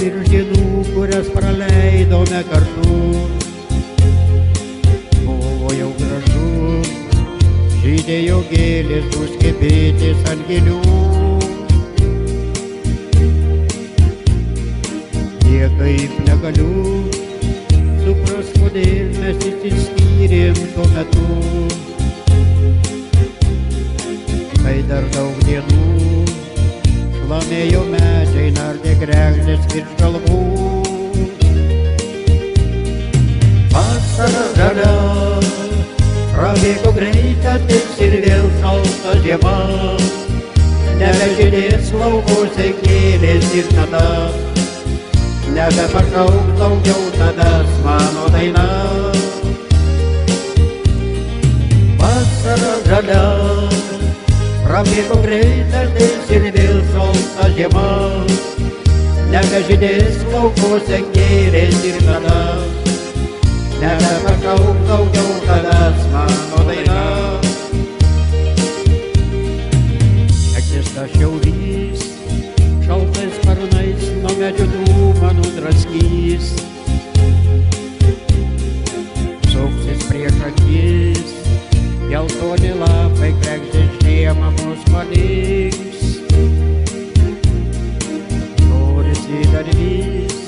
virš dienų, kurias praleidome kartu. Buvo jau gražu, žydėjo gėlės, druskė bitės ant gėlių. Niekaip negaliu supras, kodėl mes išsiskyrėm tuo metu. Kai dar daug dienų šlamėjo medžiai, nardė kregždės virš galvų. Vasara žalia prabėgo greit, ateis ir vėl šalta žiema. Nebežydės laukuose gėlės ir tada nebepašauk daugiau tavęs mano daina. Vasara žalia prabėgo greit, ateis ir vėl šalta žiema. Nebežydės laukuose gėlės ir tada nebepašauk daugiau tavęs mano daina. Egzista šiaurys, šaltais sparnais nuo medžių dūmą nudraskys. Suksis prieš akis, geltoni lapai, kregždės žiemą mus paliks. Norisi dar vis,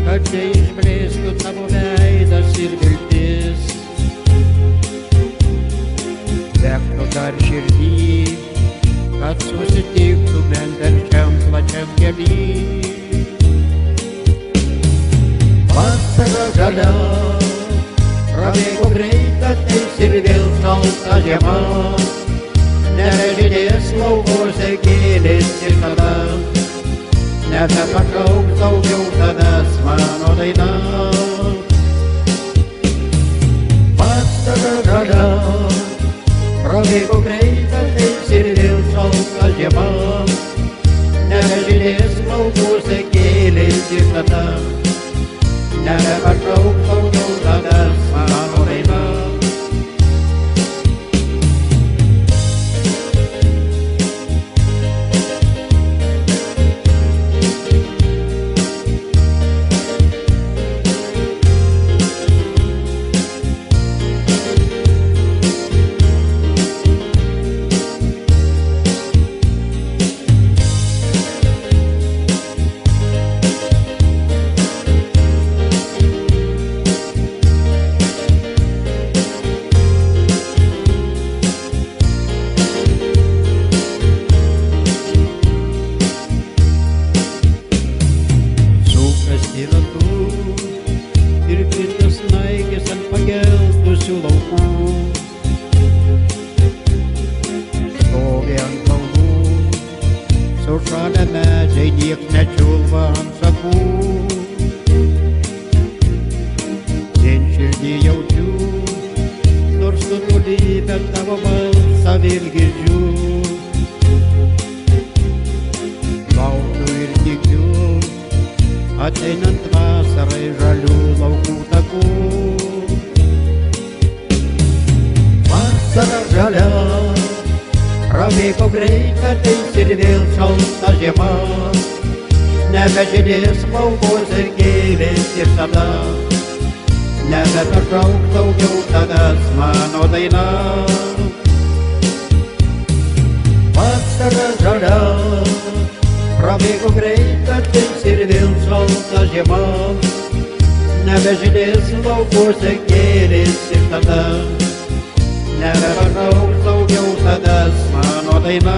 kad neišblėstų tavo veidas ir viltis. Degtų dar širdį, kad susitiktume dar šiam plačiam kely. Vasara žalia prabėgo greit, ateis ir vėl šalta žiema. Nebežydės laukuose gėlės ir tada nebepašauk daugiau tavęs mano daina. Vasara žalia prabėgo greit, ateis ir vėl šalta žiema. Nebežydės laukuose gėlės ir tada nebepašauk daugiau tavęs mano daina. Ir kitas snaigės ant pageltusių laukų. Stovi ant kalnų, sušalę medžiai, niek nečiulba ant šakų. Vien širdį jaučiu, nors tu toli, bet tavo balsą vėl girdžiu. Laukiu ir tikiu, ateinant vasarai žalių laukų takų. Vasara žalia prabėgo greit, ateis ir vėl šalta žiema. Nebežydės laukuose gėlės ir tada nebepašauk daugiau tavęs mano daina. Vasara žalia prabėgo greit, ateis ir vėl šalta žiema. Nebežydės laukuose gėlės ir tada nebepašauk daugiau tavęs mano daina.